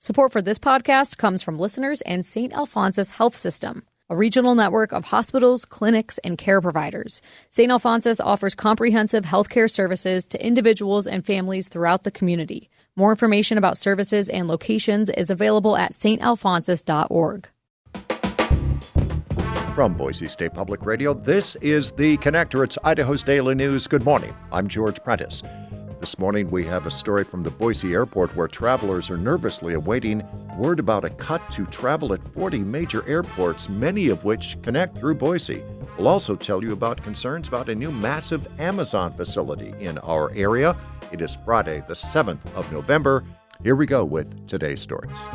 Support for this podcast comes from listeners and St. Alphonsus Health System, a regional network of hospitals, clinics, and care providers. St. Alphonsus offers comprehensive healthcare services to individuals and families throughout the community. More information about services and locations is available at stalphonsus.org. From Boise State Public Radio, this is The Connector. It's Idaho's Daily News. Good morning. I'm George Prentice. This morning, we have a story from the Boise airport where travelers are nervously awaiting word about a cut to travel at 40 major airports, many of which connect through Boise. We'll also tell you about concerns about a new massive Amazon facility in our area. It is Friday, the 7th of November. Here we go with today's stories.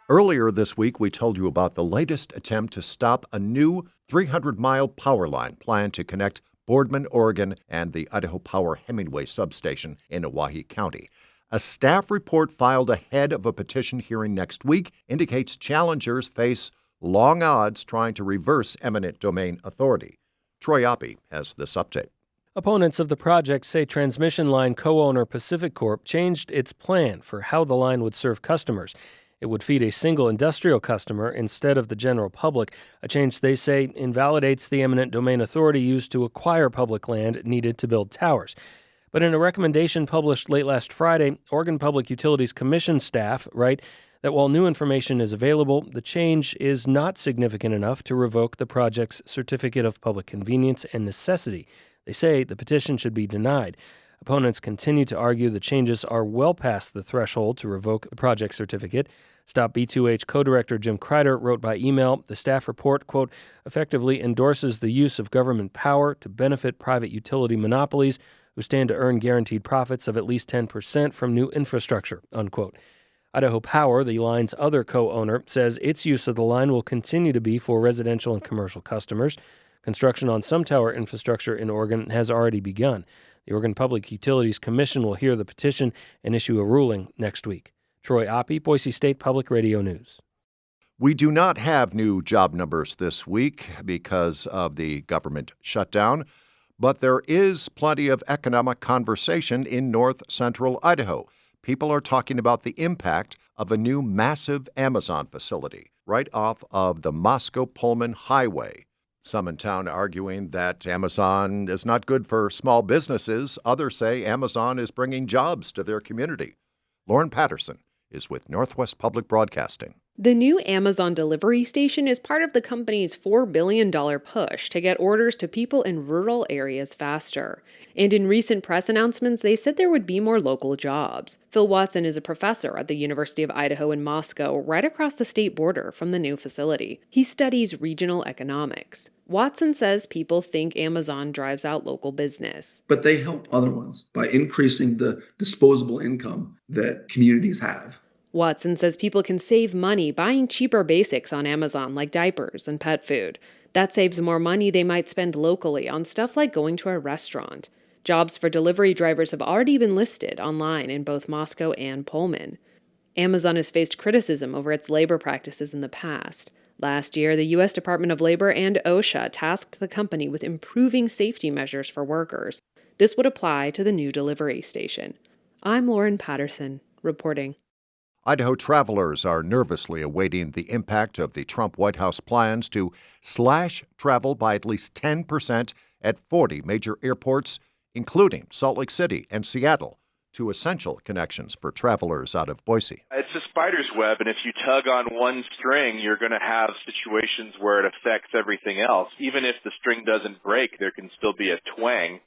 Earlier this week, we told you about the latest attempt to stop a new 300-mile power line planned to connect Boardman, Oregon, and the Idaho Power Hemingway substation in Owyhee County. A staff report filed ahead of a petition hearing next week indicates challengers face long odds trying to reverse eminent domain authority. Troy Oppie has this update. Opponents of the project say transmission line co-owner Pacific Corp changed its plan for how the line would serve customers. It would feed a single industrial customer instead of the general public, a change they say invalidates the eminent domain authority used to acquire public land needed to build towers. But in a recommendation published late last Friday, Oregon Public Utilities Commission staff write that while new information is available, the change is not significant enough to revoke the project's Certificate of Public Convenience and Necessity. They say the petition should be denied. Opponents continue to argue the changes are well past the threshold to revoke the project certificate. Stop B2H co-director Jim Kreider wrote by email, the staff report, quote, effectively endorses the use of government power to benefit private utility monopolies who stand to earn guaranteed profits of at least 10% from new infrastructure, unquote. Idaho Power, the line's other co-owner, says its use of the line will continue to be for residential and commercial customers. Construction on some tower infrastructure in Oregon has already begun. The Oregon Public Utilities Commission will hear the petition and issue a ruling next week. Troy Oppie, Boise State Public Radio News. We do not have new job numbers this week because of the government shutdown, but there is plenty of economic conversation in north central Idaho. People are talking about the impact of a new massive Amazon facility right off of the Moscow-Pullman Highway. Some in town arguing that Amazon is not good for small businesses. Others say Amazon is bringing jobs to their community. Lauren Patterson is with Northwest Public Broadcasting. The new Amazon delivery station is part of the company's $4 billion push to get orders to people in rural areas faster. And in recent press announcements, they said there would be more local jobs. Phil Watson is a professor at the University of Idaho in Moscow, right across the state border from the new facility. He studies regional economics. Watson says people think Amazon drives out local business. But they help other ones by increasing the disposable income that communities have. Watson says people can save money buying cheaper basics on Amazon like diapers and pet food. That saves more money they might spend locally on stuff like going to a restaurant. Jobs for delivery drivers have already been listed online in both Moscow and Pullman. Amazon has faced criticism over its labor practices in the past. Last year, the U.S. Department of Labor and OSHA tasked the company with improving safety measures for workers. This would apply to the new delivery station. I'm Lauren Patterson, reporting. Idaho travelers are nervously awaiting the impact of the Trump White House plans to slash travel by at least 10% at 40 major airports, including Salt Lake City and Seattle, two essential connections for travelers out of Boise. It's a spider's web, and if you tug on one string, you're going to have situations where it affects everything else. Even if the string doesn't break, there can still be a twang,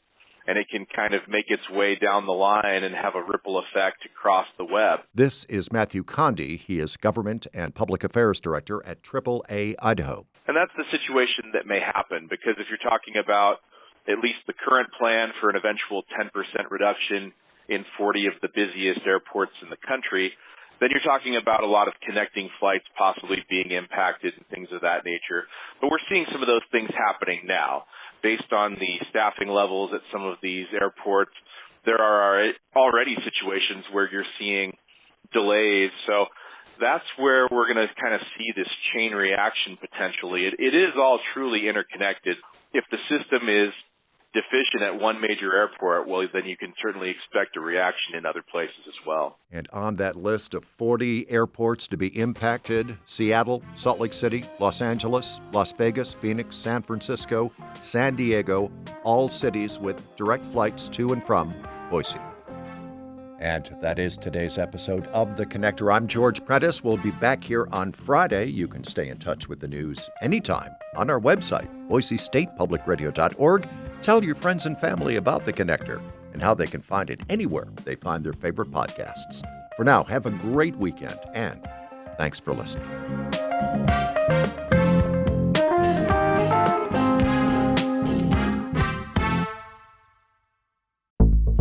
and it can kind of make its way down the line and have a ripple effect across the web. This is Matthew Condi. He is Government and Public Affairs Director at AAA Idaho. And that's the situation that may happen, because if you're talking about at least the current plan for an eventual 10% reduction in 40 of the busiest airports in the country, then you're talking about a lot of connecting flights possibly being impacted and things of that nature. But we're seeing some of those things happening now. Based on the staffing levels at some of these airports, there are already situations where you're seeing delays. So that's where we're going to kind of see this chain reaction potentially. It is all truly interconnected. If the system is deficient at one major airport, well, then you can certainly expect a reaction in other places as well. And on that list of 40 airports to be impacted, Seattle, Salt Lake City, Los Angeles, Las Vegas, Phoenix, San Francisco, San Diego, all cities with direct flights to and from Boise. And that is today's episode of The Connector. I'm George Prentice. We'll be back here on Friday. You can stay in touch with the news anytime on our website, boisestatepublicradio.org. Tell your friends and family about The Connector and how they can find it anywhere they find their favorite podcasts. For now, have a great weekend, and thanks for listening.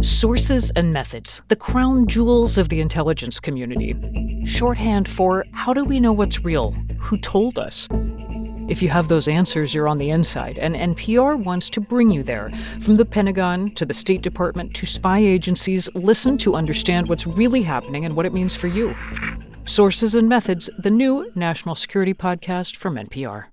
Sources and methods, the crown jewels of the intelligence community. Shorthand for how do we know what's real? Who told us? If you have those answers, you're on the inside, and NPR wants to bring you there. From the Pentagon to the State Department to spy agencies, listen to understand what's really happening and what it means for you. Sources and Methods, the new national security podcast from NPR.